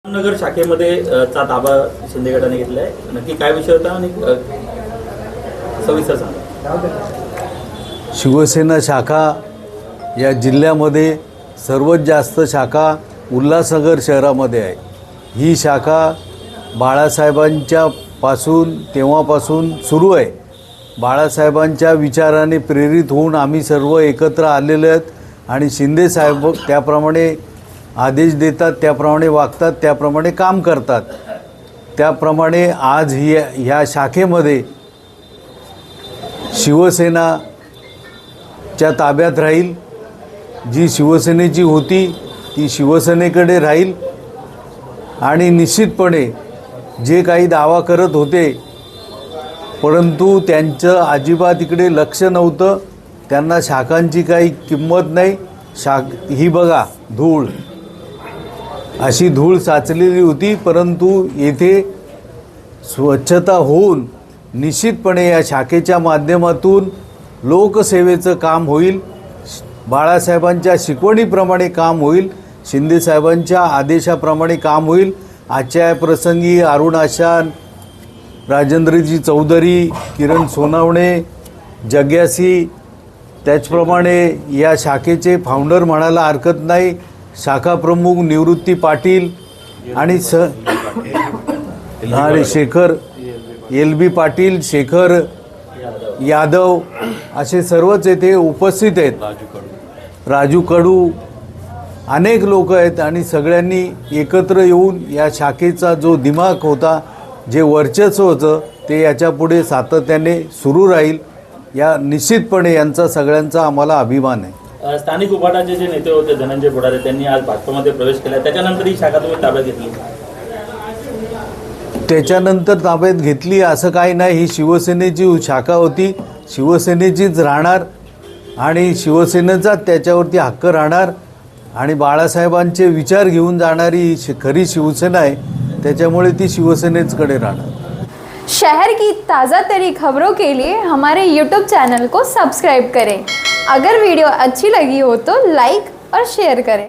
नगर शाखेमध्ये चा ताबा शिंदे गटाने घेतला आहे. नक्की काय विषय होता आणि सविस्तर सांगा. शिवसेना शाखा या जिल्ह्यामध्ये सर्वात जास्त शाखा उल्हासनगर शहरामध्ये आहे. ही शाखा बाळासाहेबांच्या तेव्हापासून सुरू आहे. बाळासाहेबांच्या विचाराने प्रेरित होऊन आम्ही सर्व एकत्र आलेले आहेत आणि शिंदे साहेब त्याप्रमाणे आदेश देतात, त्याप्रमाणे वागतात, त्याप्रमाणे काम करतात. त्याप्रमाणे आज ह्या शाखेमध्ये शिवसेनाच्या ताब्यात राहील. जी शिवसेनेची होती ती शिवसेनेकडे राहील आणि निश्चितपणे जे काही दावा करत होते परंतु त्यांचं अजिबात इकडे लक्ष नव्हतं. त्यांना शाखांची काही किंमत नाही. ही बघा धूळ, अशी धूळ साचलेली होती, परंतु येथे स्वच्छता होऊन निश्चितपणे या शाखेच्या माध्यमातून लोकसेवेचं काम होईल. बाळासाहेबांच्या शिकवणीप्रमाणे काम होईल. शिंदेसाहेबांच्या आदेशाप्रमाणे काम होईल. आजच्या प्रसंगी अरुण आशान, राजेंद्रजी चौधरी, किरण सोनावणे, जग्यासी, त्याचप्रमाणे या शाखेचे फाउंडर म्हणायला हरकत नाही, शाखा प्रमुख निवृत्ती पाटील आणि शेखर LB पाटील, शेखर यादव असे सर्वच येथे उपस्थित आहेत. राजू कडू, अनेक लोक आहेत आणि सगळ्यांनी एकत्र येऊन या शाखेचा जो दिमाग होता, जे वर्चस्व होतं, ते याच्यापुढे सातत्याने सुरू राहील. या निश्चितपणे यांचा सगळ्यांचा आम्हाला अभिमान आहे. स्थानिक उभाटाचे जे नेते होते धनंजय बोडारे, त्यांनी आज भाजपमध्ये प्रवेश केला. त्याच्यानंतर ही शाखा तुम्ही ताब्यात घेतली? त्याच्यानंतर ताब्यात घेतली असं काही नाही. ही शिवसेनेची शाखा होती, शिवसेनेचीच राहणार आणि शिवसेनेचाच त्याच्यावरती हक्क राहणार आणि बाळासाहेबांचे विचार घेऊन जाणारी खरी शिवसेना आहे, त्याच्यामुळे ती शिवसेनेचकडे राहणार. शहर की ताज़ा तरी खबरों के लिए हमारे YouTube चैनल को सब्सक्राइब करें. अगर वीडियो अच्छी लगी हो तो लाइक और शेयर करें.